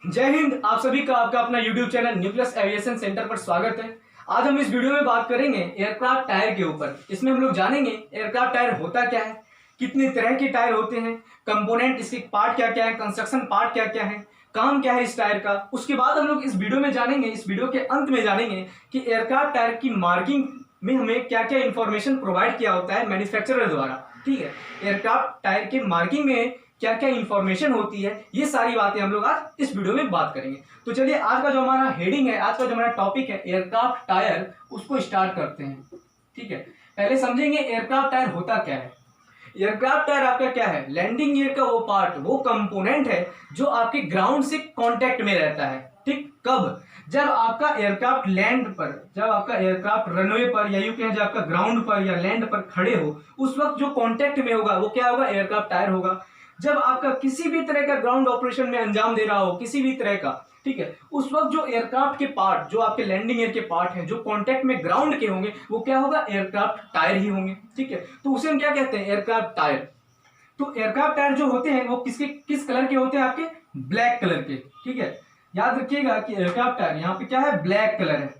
जय हिंद। आप सभी का आपका अपना YouTube channel nucleus aviation centre पर स्वागत है। आज हम इस वीडियो में बात करेंगे एयरक्राफ्ट टायर के ऊपर। इसमें हम लोग जानेंगे एयरक्राफ्ट टायर होता क्या है, कितने तरह के टायर होते हैं, कंपोनेंट इसके पार्ट क्या क्या है, कंस्ट्रक्शन पार्ट क्या क्या है, काम क्या है इस टायर का। उसके बाद हम लोग इस वीडियो में जानेंगे, इस वीडियो के अंत में जानेंगे कि एयरक्राफ्ट टायर की मार्किंग में हमें क्या क्या इंफॉर्मेशन प्रोवाइड किया होता है मैन्युफैक्चरर द्वारा। ठीक है, एयरक्राफ्ट टायर के मार्किंग में क्या क्या इंफॉर्मेशन होती है, ये सारी बातें हम लोग आज इस वीडियो में बात करेंगे। तो चलिए, आज का जो हमारा हेडिंग है, आज का जो हमारा टॉपिक है एयरक्राफ्ट टायर, उसको स्टार्ट करते हैं। ठीक है, पहले समझेंगे एयरक्राफ्ट टायर होता क्या है। एयरक्राफ्ट टायर आपका क्या है, लैंडिंग गियर का वो पार्ट, वो कंपोनेंट है जो आपके ग्राउंड से कांटेक्ट में रहता है। ठीक, कब? जब आपका एयरक्राफ्ट लैंड पर, जब आपका एयरक्राफ्ट रनवे पर या यूं कहें जब आपका ग्राउंड पर या लैंड पर खड़े हो, उस वक्त जो कांटेक्ट में होगा वो क्या होगा, एयरक्राफ्ट टायर होगा। जब आपका किसी भी तरह का ग्राउंड ऑपरेशन में अंजाम दे रहा हो, किसी भी तरह का, ठीक है, उस वक्त जो एयरक्राफ्ट के पार्ट, जो आपके लैंडिंग एयर के पार्ट हैं, जो कांटेक्ट में ग्राउंड के होंगे, वो क्या होगा, एयरक्राफ्ट टायर ही होंगे। ठीक है, तो उसे हम क्या कहते हैं, एयरक्राफ्ट टायर। तो एयरक्राफ्ट टायर जो होते हैं वो किस कलर के होते हैं, आपके ब्लैक कलर के। ठीक है, याद रखिएगा कि एयरक्राफ्ट टायर यहाँ पे क्या है, ब्लैक कलर है।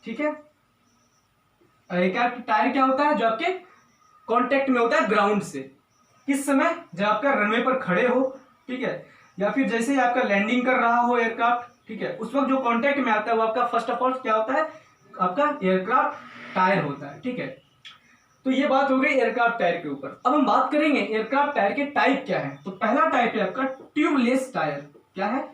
ठीक है, एयरक्राफ्ट टायर क्या होता है, जो आपके कांटेक्ट में होता है ग्राउंड से। किस समय, जब आपका रनवे पर खड़े हो, ठीक है, या फिर जैसे ही आपका लैंडिंग कर रहा हो एयरक्राफ्ट, ठीक है, उस वक्त जो कांटेक्ट में आता है वो आपका फर्स्ट ऑफ ऑल क्या होता है, आपका एयरक्राफ्ट टायर होता है। ठीक है, तो ये बात हो गई एयरक्राफ्ट टायर के ऊपर। अब हम बात करेंगे एयरक्राफ्ट टायर के टाइप क्या है। तो पहला टाइप है आपका ट्यूबलेस टायर। क्या है,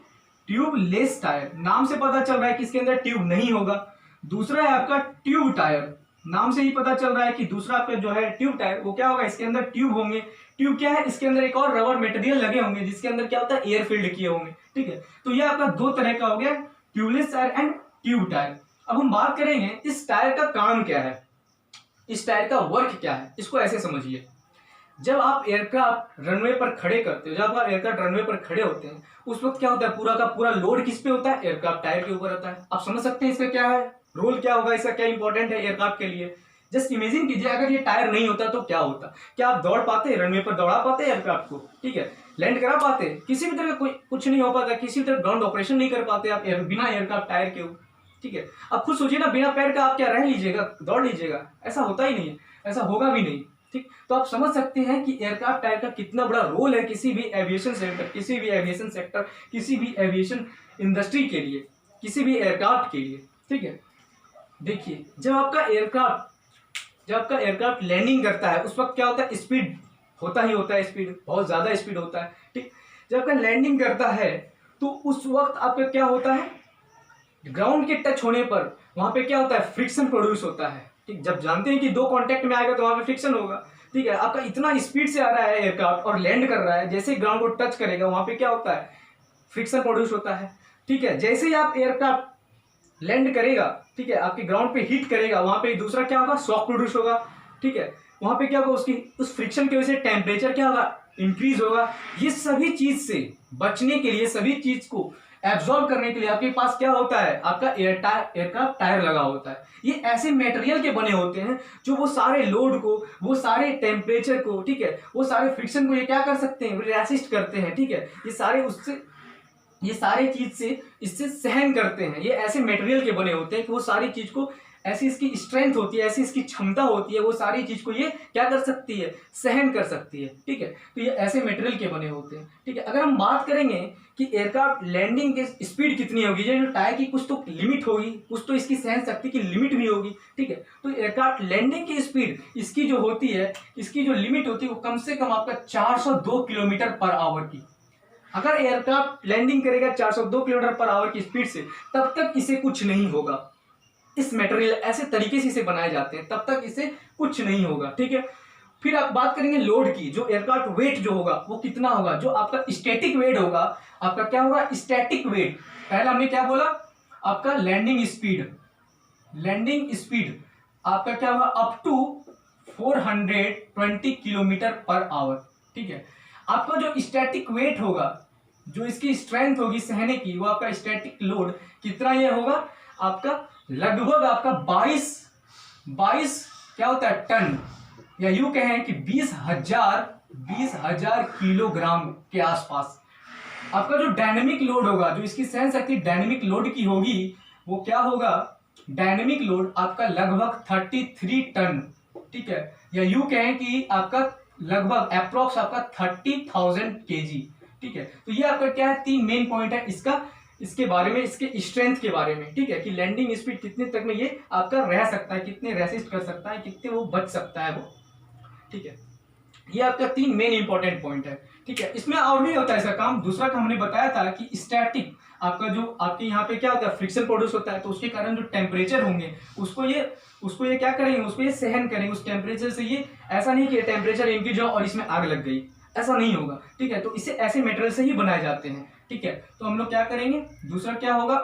ट्यूबलेस टायर। नाम से पता चल रहा है कि इसके अंदर ट्यूब नहीं होगा। दूसरा है आपका ट्यूब टायर। नाम से ही पता चल रहा है कि दूसरा आपका जो है ट्यूब टायर, वो क्या होगा, इसके अंदर ट्यूब होंगे। ट्यूब क्या है, इसके अंदर एक और रबर मटेरियल लगे होंगे जिसके अंदर क्या होता है, एयर फील्ड किए होंगे। ठीक है, तो ये आपका दो तरह का हो गया, tubeless tyre and tube tyre. अब हम बात करेंगे इस टायर का काम क्या है, इस टायर का वर्क क्या है। इसको ऐसे समझिए, जब आप एयरक्राफ्ट रनवे पर खड़े करते हो, जब आप एयरक्राफ्ट रनवे पर खड़े होते हैं, उस वक्त क्या होता है, पूरा का पूरा लोड किस पे होता है, एयरक्राफ्ट टायर के ऊपर होता है। आप समझ सकते हैं इसका क्या है रोल, क्या होगा, इसका क्या इंपॉर्टेंट है एयरक्राफ्ट के लिए। जस्ट इमेजिन कीजिए, अगर ये टायर नहीं होता तो क्या होता। क्या आप दौड़ पाते, रनवे पर दौड़ा पाते एयरक्राफ्ट को, ठीक है, लैंड करा पाते, किसी भी तरह का कोई कुछ नहीं हो पाता, किसी भी तरह ग्राउंड ऑपरेशन नहीं कर पाते आप बिना एयरक्राफ्ट टायर के। ठीक है, अब खुद सोचिए ना, बिना पैर का आप क्या रह लीजिएगा, दौड़ लीजिएगा, ऐसा होता ही नहीं है, ऐसा होगा भी नहीं। ठीक, तो आप समझ सकते हैं कि एयरक्राफ्ट टायर का कितना बड़ा रोल है किसी भी एविएशन सेक्टर, किसी भी एविएशन सेक्टर, किसी भी एविएशन इंडस्ट्री के लिए, किसी भी एयरक्राफ्ट के लिए। ठीक है, देखिए, जब आपका एयरक्राफ्ट लैंडिंग करता है, उस वक्त क्या होता है, स्पीड होता ही होता है, स्पीड बहुत ज्यादा स्पीड होता है। ठीक, जब आपका लैंडिंग करता है तो उस वक्त आपका क्या होता है, ग्राउंड के टच होने पर वहां पे क्या होता है, फ्रिक्शन प्रोड्यूस होता है। ठीक, जब जानते हैं कि दो कांटेक्ट में आएगा तो वहां पे फ्रिक्शन होगा। ठीक है, आपका इतना स्पीड से आ रहा है एयरक्राफ्ट और लैंड कर रहा है, जैसे ग्राउंड को टच करेगा वहां पे क्या होता है, फ्रिक्शन प्रोड्यूस होता है। ठीक है, जैसे ही आप एयरक्राफ्ट लैंड करेगा, ठीक है, आपके ग्राउंड पे हिट करेगा, वहां पे दूसरा क्या होगा, शॉक प्रोड्यूस होगा। ठीक है, वहां पे क्या होगा, उसकी उस फ्रिक्शन की वजह से टेम्परेचर क्या होगा, इंक्रीज होगा। ये सभी चीज से बचने के लिए, सभी चीज को एब्जॉर्ब करने के लिए आपके पास क्या होता है, आपका एयरक्राफ्ट टायर लगा होता है। ये ऐसे मटेरियल के बने होते हैं जो वो सारे लोड को, वो सारे टेम्परेचर को, ठीक है, वो सारे फ्रिक्शन को ये क्या कर सकते हैं, रेसिस्ट करते हैं। ठीक है, ये सारे उससे, ये सारे चीज से इससे सहन करते हैं। ये ऐसे मटेरियल के बने होते हैं कि वो सारी चीज को, ऐसी इसकी स्ट्रेंथ होती है, ऐसी इसकी क्षमता होती है, वो सारी चीज को ये क्या कर सकती है, सहन कर सकती है। ठीक है, तो ये ऐसे मटेरियल के बने होते हैं। ठीक है, अगर हम बात करेंगे कि एयरक्राफ्ट लैंडिंग की स्पीड कितनी होगी, जो टायर की कुछ तो लिमिट होगी, कुछ तो इसकी सहन शक्ति की लिमिट भी होगी। ठीक है, तो एयरक्राफ्ट लैंडिंग की स्पीड इसकी जो होती है, इसकी जो लिमिट होती है वो कम से कम आपका 402 किलोमीटर पर आवर की। अगर एयरक्राफ्ट लैंडिंग करेगा 402 किलोमीटर पर आवर की स्पीड से, तब तक इसे कुछ नहीं होगा। इस मटेरियल ऐसे तरीके से इसे बनाए जाते हैं, तब तक इसे कुछ नहीं होगा। ठीक है, फिर आप बात करेंगे लोड की, जो एयरक्राफ्ट वेट जो होगा वो कितना होगा, जो आपका स्टैटिक वेट होगा, आपका क्या होगा, स्टैटिक वेट। पहला हमने क्या बोला, आपका लैंडिंग स्पीड, लैंडिंग स्पीड आपका क्या होगा, up to 420 kilometre per hour. ठीक है, आपका जो स्टैटिक वेट होगा, जो इसकी स्ट्रेंथ होगी सहने की, वो आपका स्टैटिक लोड कितना ये होगा, आपका लगभग आपका 22 क्या होता है, टन, या यूं कहें कि 20,000 किलोग्राम के आसपास। आपका जो डायनेमिक लोड होगा, जो इसकी सहन शक्ति डायनेमिक लोड की होगी, वो क्या होगा, डायनेमिक लोड आपका लगभग 33 टन, ठीक है, या यूं कहें कि आपका लगभग अप्रोक्स आपका 30,000 केजी, ठीक है। तो ये आपका क्या है, 3 मेन पॉइंट है इसका, इसके बारे में, इसके स्ट्रेंथ के बारे में, ठीक है, कि लैंडिंग स्पीड कितने तक में ये आपका रह सकता है, कितने रेसिस्ट कर सकता है, कितने वो बच सकता है वो, ठीक है। ये आपका 3 मेन इंपॉर्टेंट पॉइंट है, ठीक है। इसमें और भी होता है ऐसा काम। दूसरा काम हमने बताया था कि स्टैटिक, आपका जो आपके यहाँ पे क्या होता है, फ्रिक्शन प्रोड्यूस होता है, तो उसके कारण जो टेम्परेचर होंगे उसको ये क्या करेंगे, उसको ये सहन करेंगे उस टेम्परेचर से। ये ऐसा नहीं कि टेम्परेचर इंक्रीज हो और इसमें आग लग गई, ऐसा नहीं होगा, ठीक है। तो इसे ऐसे मटेरियल से ही बनाए जाते हैं, ठीक है। तो हम लोग क्या करेंगे, दूसरा क्या होगा,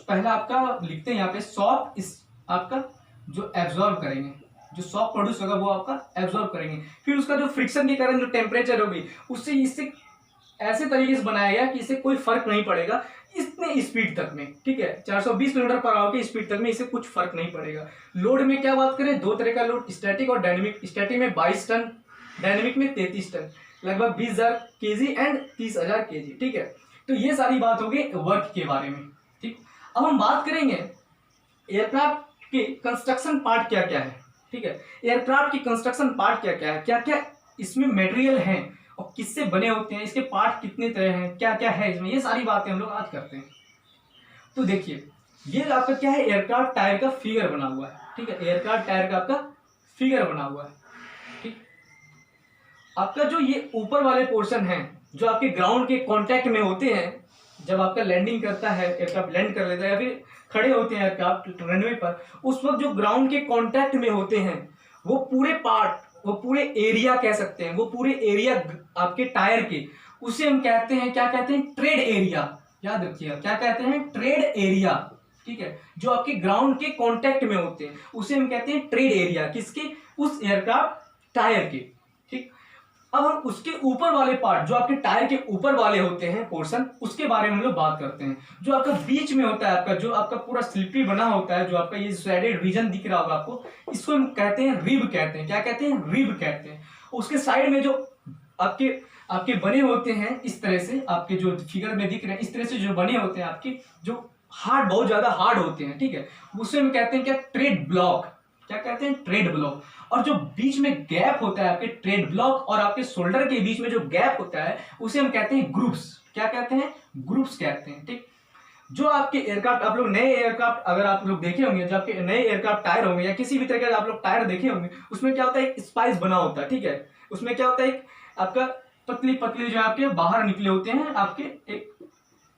पहला आपका लिखते हैं यहाँ पे सॉफ्ट, इस आपका जो एब्जॉर्व करेंगे, जो सॉफ्ट प्रोड्यूस होगा वो आपका एब्जॉर्व करेंगे। फिर उसका जो फ्रिक्शन के कारण जो टेम्परेचर होगी उससे इससे ऐसे तरीके से बनाया गया कि इससे कोई फर्क नहीं पड़ेगा इतने स्पीड तक में, ठीक है, 420 किलोमीटर पर आवर की स्पीड तक में इससे कुछ फर्क नहीं पड़ेगा। लोड में क्या बात करें, 2 तरह का लोड, स्टैटिक और डायनेमिक। स्टैटिक में 22 टन, डायनेमिक में 33 टन, लगभग 20,000 केजी एंड 30,000 केजी, ठीक है। तो ये सारी बात होगी वर्क के बारे में, ठीक। अब हम बात करेंगे एयरक्राफ्ट के कंस्ट्रक्शन पार्ट क्या क्या है, ठीक है। एयरक्राफ्ट की कंस्ट्रक्शन पार्ट क्या क्या है, क्या क्या इसमें मटेरियल है और किससे बने होते हैं, इसके पार्ट कितने तरह हैं, क्या क्या है इसमें, ये सारी बातें हम लोग आज करते हैं। तो देखिए, ये आपका क्या है, एयरक्राफ्ट टायर का फिगर बना हुआ है, ठीक है, एयरक्राफ्ट टायर का आपका फिगर बना हुआ है, ठीक। आपका जो ये ऊपर वाले पोर्शन है, जो आपके ग्राउंड के कांटेक्ट में होते हैं, जब आपका लैंडिंग करता है, एयरक्राफ्ट लैंड कर लेता है या फिर खड़े होते हैं एयरक्राफ्ट रनवे पर, उस वक्त जो ग्राउंड के कांटेक्ट में होते हैं, वो पूरे पार्ट, वो पूरे एरिया कह सकते हैं, वो पूरे एरिया आपके टायर के, उसे हम कहते हैं, क्या कहते हैं, ट्रेड एरिया। याद रखिएगा, क्या कहते हैं, ट्रेड एरिया, ठीक है। जो आपके ग्राउंड के कांटेक्ट में होते हैं उसे हम कहते हैं ट्रेड एरिया, किसके, उस एयरक्राफ्ट टायर के, ठीक। अब हम उसके ऊपर वाले पार्ट, जो आपके टायर के ऊपर वाले होते हैं पोर्शन, उसके बारे में हम लोग बात करते हैं। जो आपका बीच में होता है, आपका जो आपका पूरा स्लिपरी बना होता है, जो आपका ये शेडेड रीजन दिख रहा होगा आपको, इसको हम कहते हैं रिब कहते हैं। क्या कहते हैं, रिब कहते हैं। उसके साइड में जो आपके बने होते हैं, इस तरह से आपके जो फिगर में दिख रहे हैं, इस तरह से जो बने होते हैं आपके, जो हार्ड, बहुत ज्यादा हार्ड होते हैं, ठीक है, उसे हम कहते हैं क्या, ट्रेड ब्लॉक। क्या कहते हैं, ट्रेड ब्लॉक। और जो बीच में गैप होता है आपके ट्रेड ब्लॉक और आपके शोल्डर के बीच में जो गैप होता है, उसे हम कहते हैं ग्रुप्स। क्या कहते हैं, ग्रुप्स कहते हैं, ठीक। जो आपके एयरक्राफ्ट, आप लोग नए एयरक्राफ्ट अगर आप लोग देखे होंगे, जो आपके नए एयरक्राफ्ट टायर होंगे या किसी भी तरह का आप लोग टायर देखे होंगे, उसमें क्या होता है, एक स्पाइस बना होता है, ठीक है। उसमें क्या होता है, एक आपका पतली पतली जो आपके बाहर निकले होते हैं, आपके एक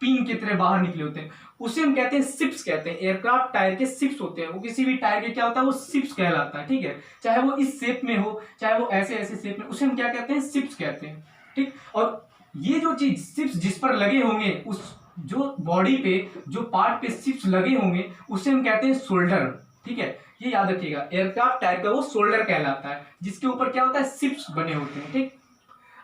पिन की तरह बाहर निकले होते हैं, उसे हम कहते हैं सिप्स कहते हैं। एयरक्राफ्ट टायर के सिप्स होते हैं, वो किसी भी टायर के क्या होता है, वो सिप्स कहलाता है, ठीक है। चाहे वो इस शेप में हो, चाहे वो ऐसे ऐसे शेप में, उसे हम क्या कहते हैं, सिप्स कहते हैं, ठीक। और ये जो चीज सिप्स जिस पर लगे होंगे, उस जो बॉडी पे जो पार्ट पे सिप्स लगे होंगे, उसे हम कहते हैं शोल्डर, ठीक है। ये याद रखिएगा, एयरक्राफ्ट टायर का वो शोल्डर कहलाता है, जिसके ऊपर क्या होता है, सिप्स बने होते हैं, ठीक।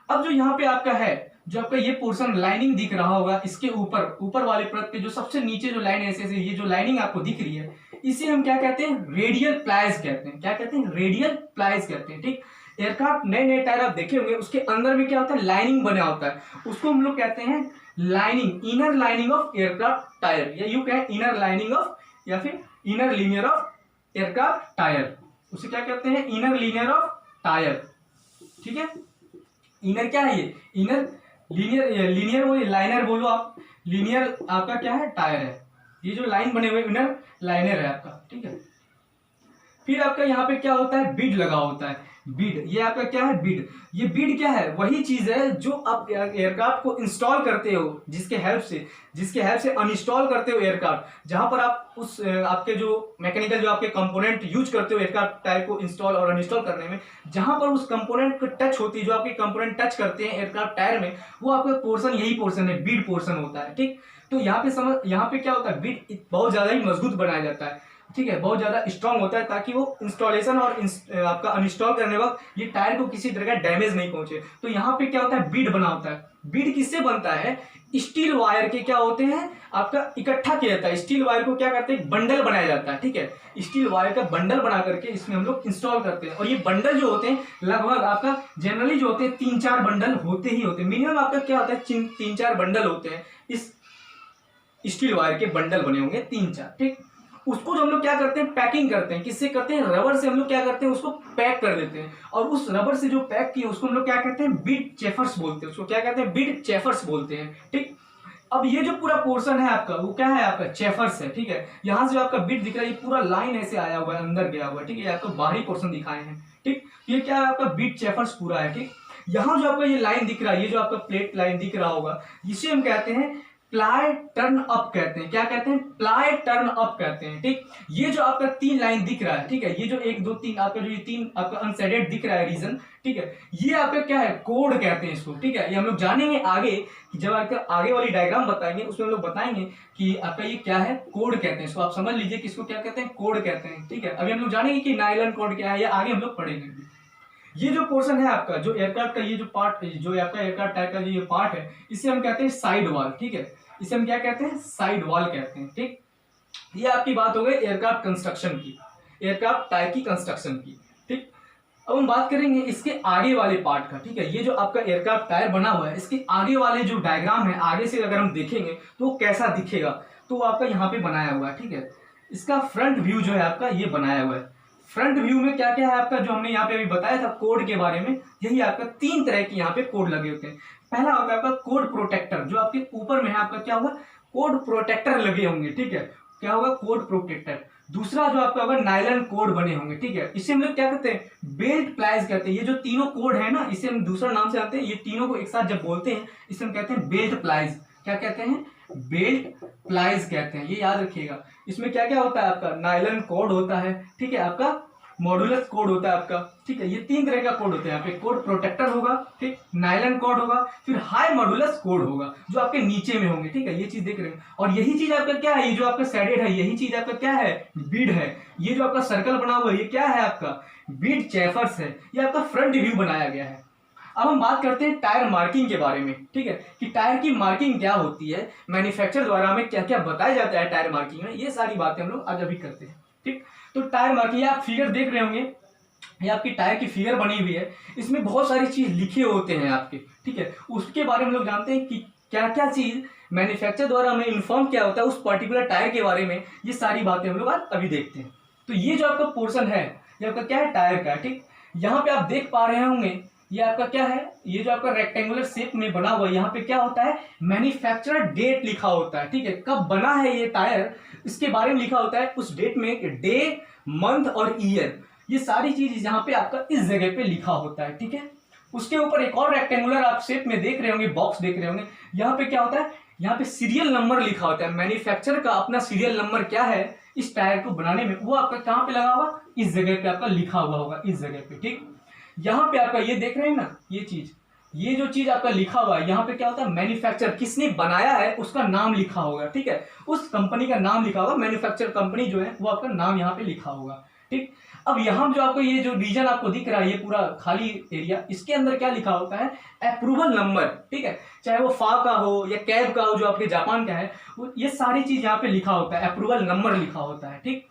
अब जो यहाँ पे आपका है, जो आपका ये पोर्शन लाइनिंग दिख रहा होगा, इसके ऊपर वाले परत पे जो सबसे नीचे जो लाइन ऐसे ऐसे, ये जो लाइनिंग आपको दिख रही है, इसे हम क्या कहते हैं, रेडियल प्लाइज कहते हैं। क्या कहते हैं, रेडियल प्लाइज कहते हैं, ठीक। एयरक्राफ्ट नए नए टायर आप देखे होंगे, उसके अंदर में क्या होता है, लाइनिंग बना होता है, उसको हम लोग कहते हैं lining, inner lining of aircraft tyre, या यूं कहें इनर लाइनिंग ऑफ, या फिर inner linear of aircraft tyre, उसे क्या कहते हैं, इनर लीनियर ऑफ टायर, ठीक है। इनर क्या है, ये इनर लीनियर वो लाइनर बोलो आप, लीनियर आपका क्या है, टायर है। ये जो लाइन बने हुए इनर लाइनर है आपका, ठीक है। फिर आपका यहाँ पे क्या होता है, बीड लगा होता है, बीड, ये आपका क्या है, बीड। ये बीड क्या है, वही चीज है जो आप एयरक्राफ्ट को इंस्टॉल करते हो, जिसके हेल्प से अनइंस्टॉल करते हो एयरक्राफ्ट, जहां पर आप उस आपके जो मैकेनिकल जो आपके कंपोनेंट यूज करते हो एयरक्राफ्ट टायर को इंस्टॉल और अनइंस्टॉल करने में, जहां पर उस कंपोनेंट को टच होती है, जो आपके कंपोनेंट टच करते हैं एयरक्राफ्ट टायर में, वो आपका पोर्शन, यही पोर्शन है, बीड पोर्शन होता है, ठीक। तो यहाँ पे क्या होता है, बीड बहुत ज्यादा ही मजबूत बनाया जाता है। ठीक है, बहुत ज़्यादा स्ट्रांग होता है ताकि वो इंस्टॉलेशन और आपका अनइंस्टॉल करने वक्त ये टायर को किसी तरह का डैमेज नहीं पहुंचे। तो यहाँ पे क्या होता है, बीड बना होता है। बीड किससे बनता है, स्टील वायर के क्या होते हैं आपका इकट्ठा किया जाता है। स्टील वायर को क्या करते हैं, बंडल बनाया जाता है। ठीक है, स्टील वायर का बंडल बना करके इसमें हम लोग इंस्टॉल करते हैं। और ये बंडल जो होते हैं लगभग आपका जनरली जो होते हैं 3-4 बंडल होते ही होते हैं। मिनिमम आपका क्या होता है 3-4 बंडल होते हैं। इस स्टील वायर के बंडल बने होंगे 3-4। ठीक, उसको जो हम लोग क्या करते हैं, पैकिंग करते हैं। किससे करते हैं, रबर से हम लोग क्या करते हैं, उसको पैक कर देते हैं। और उस रबर से जो पैक किए उसको हम लोग क्या कहते हैं, बीड चेफर्स बोलते हैं। उसको क्या कहते हैं, बीड चेफर्स बोलते हैं। ठीक, अब ये जो पूरा पोर्शन है आपका वो क्या है, आपका चेफर्स है। ठीक है, यहाँ से जो आपका बीड दिख रहा है ये पूरा लाइन ऐसे आया हुआ है, अंदर गया हुआ है। ठीक है, आपको बाहरी पोर्शन दिखाए हैं। ठीक, ये क्या है, आपका बीड चेफर्स पूरा है। ठीक, यहाँ जो आपका ये लाइन दिख रहा है, ये जो आपका प्लेट लाइन दिख रहा होगा, इसे हम कहते हैं प्लाई टर्न अप कहते हैं। क्या कहते हैं, प्लाई टर्न अप कहते हैं। ठीक, ये जो आपका 3 लाइन दिख रहा है, ठीक है, ये जो 1 2 3 आपका जो ये 3 आपका अनसेडेड दिख रहा है रीजन, ठीक है, ये आपका क्या है, कोड कहते हैं इसको। ठीक है, ये हम लोग जानेंगे आगे, जब आपका आगे वाली डायग्राम बताएंगे उसमें हम लोग बताएंगे कि आपका ये क्या है, कोड कहते हैं इसको। आप समझ लीजिए कि इसको क्या कहते हैं, कोड कहते हैं। ठीक है, अभी हम लोग जानेंगे कि नायलॉन कोड क्या है, या आगे हम लोग पढ़ेंगे। ये जो पोर्शन है आपका, जो एयरक्राफ्ट का ये जो पार्ट, जो आपका एयरक्राफ्ट टायर का जो ये पार्ट है, इसे हम कहते हैं साइड वॉल। ठीक है, इसे हम क्या कहते हैं, साइड वॉल कहते हैं। ठीक, ये आपकी बात हो गई एयरक्राफ्ट कंस्ट्रक्शन की, एयरक्राफ्ट टायर की कंस्ट्रक्शन की। ठीक, अब हम बात करेंगे इसके आगे वाले पार्ट का। ठीक है, ये जो आपका एयरक्राफ्ट टायर बना हुआ है, इसके आगे वाले जो डायग्राम है, आगे से अगर हम देखेंगे तो वो कैसा दिखेगा, तो वो आपका यहाँ पे बनाया हुआ है। ठीक है, इसका फ्रंट व्यू जो है आपका ये बनाया हुआ है। फ्रंट व्यू में क्या क्या है आपका, जो हमने यहाँ पे अभी बताया था कोड के बारे में, यही आपका 3 तरह के यहाँ पे कोड लगे होते हैं। पहला होता है आपका कोड प्रोटेक्टर, जो आपके ऊपर में है आपका क्या होगा, कोड प्रोटेक्टर लगे होंगे। ठीक है, क्या होगा, कोड प्रोटेक्टर। दूसरा जो आपका होगा नायलॉन कोड बने होंगे। ठीक है, इसे हम लोग क्या कहते हैं, बेल्ट प्लाइज कहते हैं। ये जो तीनों कोड है ना, इसे हम दूसरा नाम से आते हैं। ये तीनों को एक साथ जब बोलते हैं इसे हम कहते हैं बेल्ट प्लाइज। क्या कहते हैं, बेल्ट प्लाइज कहते हैं। ये याद रखिएगा। इसमें क्या क्या होता है आपका, नायलॉन कोड होता है। ठीक है, आपका मॉड्यूलस कोड होता है आपका। ठीक है, ये 3 तरह का कोड होता है। यहाँ पे कोड प्रोटेक्टर होगा, ठीक, नायलॉन कोड होगा, फिर हाई मॉड्यूलस कोड होगा, जो आपके नीचे में होंगे। ठीक है, ये चीज देख रहे हैं। और यही चीज आपका क्या है, ये जो आपका शेडेड है, यही चीज आपका क्या है, बीड है। ये जो आपका सर्कल बना हुआ है, ये क्या है आपका, बीड चेफर्स है। ये आपका फ्रंट व्यू बनाया गया है। अब हम बात करते हैं टायर मार्किंग के बारे में। ठीक है, कि टायर की मार्किंग क्या होती है, मैन्युफैक्चर द्वारा हमें क्या क्या बताया जाता है टायर मार्किंग में, ये सारी बातें हम लोग आज अभी करते हैं। ठीक, तो टायर मार्किंग, आप फिगर देख रहे होंगे, ये आपकी टायर की फिगर बनी हुई है। इसमें बहुत सारी चीज लिखे होते हैं आपके। ठीक है, उसके बारे में हम लोग जानते हैं कि क्या क्या चीज मैन्युफैक्चर द्वारा हमें इन्फॉर्म किया होता है उस पर्टिकुलर टायर के बारे में। ये सारी बातें हम लोग आज अभी देखते हैं। तो ये जो आपका पोर्शन है, ये आपका क्या है, टायर का। ठीक, यहाँ पे आप देख पा रहे होंगे, ये आपका क्या है, ये जो आपका रेक्टेंगुलर शेप में बना हुआ है, यहाँ पे क्या होता है, मैन्युफैक्चरर डेट लिखा होता है। ठीक है, कब बना है ये टायर, इसके बारे में लिखा होता है। उस डेट में डे, मंथ और ईयर, ये सारी चीज यहाँ पे आपका इस जगह पे लिखा होता है। ठीक है, उसके ऊपर एक और रेक्टेंगुलर आप शेप में देख रहे होंगे, बॉक्स देख रहे होंगे, यहाँ पे क्या होता है, यहाँ पे सीरियल नंबर लिखा होता है। मैन्युफैक्चरर का अपना सीरियल नंबर क्या है इस टायर को बनाने में, वो आपका कहाँ पे लगा हुआ, इस जगह पे आपका लिखा हुआ होगा, इस जगह पे। ठीक, यहाँ पे आपका ये देख रहे हैं ना, ये चीज, ये जो चीज आपका लिखा हुआ है, यहाँ पे क्या होता है, मैन्युफैक्चर, किसने बनाया है उसका नाम लिखा होगा। ठीक है, उस कंपनी का नाम लिखा होगा, मैन्युफैक्चर कंपनी जो है वो आपका नाम यहाँ पे लिखा होगा। ठीक, अब यहाँ जो आपको ये जो रीजन आपको दिख रहा है, ये पूरा खाली एरिया, इसके अंदर क्या लिखा होता है, अप्रूवल नंबर। ठीक है, चाहे वो फा का हो या कैब का हो, जो आपके जापान का है, वो ये सारी चीज यहाँ पे लिखा होता है, अप्रूवल नंबर लिखा होता है। ठीक,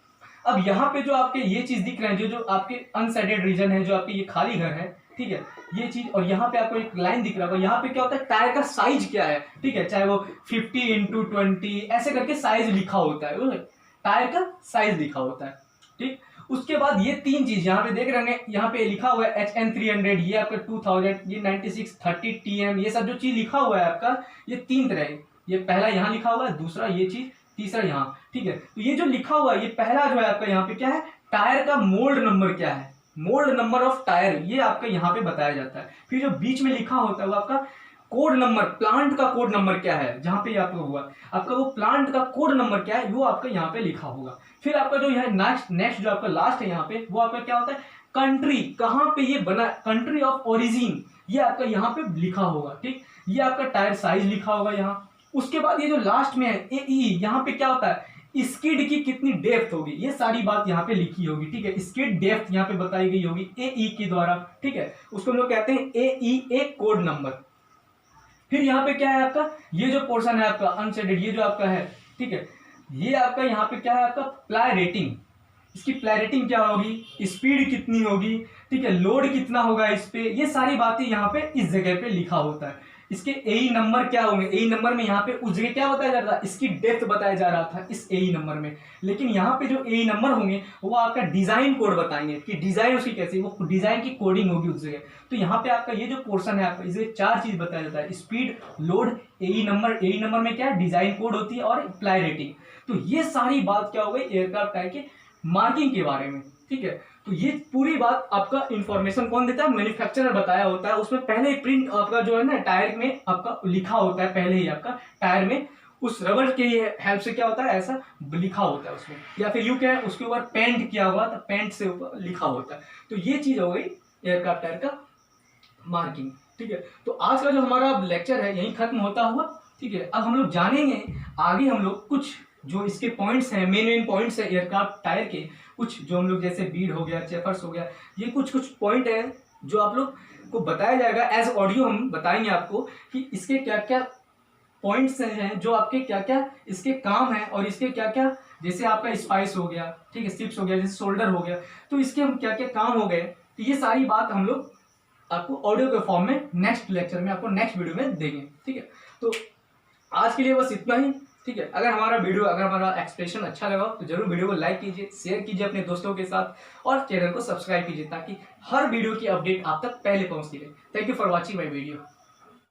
अब यहाँ पे जो आपके ये चीज दिख रहे हैं, जो आपके अनसेडेड रीजन है, जो आपके ये खाली घर है, ठीक है, ये चीज, और यहाँ पे आपको एक लाइन दिख रहा होगा, यहाँ पे क्या होता है, टायर का साइज क्या है। ठीक है, चाहे वो 50x20 ऐसे करके साइज लिखा होता है, टायर का साइज लिखा होता है। ठीक, उसके बाद ये 3 चीज यहाँ पे देख रहे हैं, यहाँ पे लिखा हुआ है HN300, ये आपका 2000, ये 9630 TM, ये सब जो चीज लिखा हुआ है आपका, ये 3 तरह है। ये पहला यहाँ लिखा हुआ है, दूसरा ये चीज, तीसरा यहाँ। ठीक है, तो ये जो लिखा हुआ है, ये पहला जो है आपका यहाँ पे क्या है, टायर का मोल्ड नंबर क्या है, मोल्ड नंबर ऑफ टायर, ये आपका यहाँ पे बताया जाता है। फिर जो बीच में लिखा होता है वो आपका कोड नंबर, प्लांट का कोड नंबर क्या है, जहां पे आपका हुआ आपका वो प्लांट का कोड नंबर क्या है, वो आपका यहाँ पे लिखा होगा। फिर आपका जो है नेक्स्ट जो आपका लास्ट है यहाँ पे, वो आपका क्या होता है, कंट्री, कहाँ पे ये बना, कंट्री ऑफ ओरिजिन, ये आपका यहाँ पे लिखा होगा। ठीक, ये आपका टायर साइज लिखा होगा यहाँ। उसके बाद ये जो लास्ट में है AE, यहाँ पे क्या होता है, स्किड की कितनी डेप्थ होगी, ये सारी बात यहाँ पे लिखी होगी। ठीक है, स्किड डेप्थ यहाँ पे बताई गई होगी AE के द्वारा। ठीक है, उसको हम लोग कहते हैं AEA कोड नंबर। फिर यहाँ पे क्या है आपका, ये जो पोर्शन है आपका अनशेडेड, ये जो आपका है, ठीक है, ये आपका यहाँ पे क्या है आपका प्लाई रेटिंग। इसकी प्लाई रेटिंग क्या होगी, स्पीड कितनी होगी, ठीक है, लोड कितना होगा इस पे, ये सारी बातें यहाँ पे इस जगह पे लिखा होता है। इसके AE नंबर क्या होंगे, AE नंबर में यहाँ पे उस जगह क्या बताया जा रहा था, इसकी डेप्थ बताया जा रहा था इस AE नंबर में। लेकिन यहाँ पे जो AE नंबर होंगे वो आपका डिजाइन कोड बताएंगे कि डिजाइन उसकी कैसी, वो डिजाइन की कोडिंग होगी उस जगह। तो यहाँ पे आपका ये जो पोर्शन है आपका, इसमें 4 चीज बताया जाता है, speed, load, AE number. AE number में क्या है, डिजाइन कोड होती है और प्लाई रेटिंग। तो ये सारी बात क्या हो गई एयरक्राफ्ट टायर के मार्किंग के बारे में। ठीक है, तो ये पूरी बात आपका इंफॉर्मेशन कौन देता है, मैन्युफैक्चरर बताया होता है। उसमें पहले ही प्रिंट आपका जो है ना टायर में आपका लिखा होता है, पहले ही आपका टायर में उस रबर के हेल्प से क्या होता है ऐसा लिखा होता है उसमें, या फिर यूं क्या है उसके ऊपर पेंट किया हुआ, तो पेंट से ऊपर लिखा होता है। तो ये चीज हो गई एयरक्राफ्ट टायर का मार्किंग। ठीक है, तो आज का जो हमारा लेक्चर है यही खत्म होता हुआ। ठीक है, अब हम लोग जानेंगे आगे, हम लोग कुछ जो इसके पॉइंट्स हैं, मेन पॉइंट्स है एयरक्राफ्ट टायर के, कुछ जो हम लोग जैसे बीड हो गया, चेफर्स हो गया, ये कुछ पॉइंट है जो आप लोग को बताया जाएगा एज ऑडियो। हम बताएंगे आपको कि इसके क्या क्या पॉइंट्स हैं, जो आपके क्या क्या इसके काम है, और इसके क्या क्या, जैसे आपका स्पाइस हो गया, ठीक है, सिप्स हो गया, जैसे शोल्डर हो गया, तो इसके हम क्या क्या काम हो गए। तो ये सारी बात हम लोग आपको ऑडियो के फॉर्म में नेक्स्ट लेक्चर में, आपको नेक्स्ट वीडियो में देंगे। ठीक है, तो आज के लिए बस इतना ही। ठीक है, अगर हमारा एक्सप्रेशन अच्छा लगा तो जरूर वीडियो को लाइक कीजिए, शेयर कीजिए अपने दोस्तों के साथ, और चैनल को सब्सक्राइब कीजिए ताकि हर वीडियो की अपडेट आप तक पहले पहुंचती रहे। Thank you for watching my video.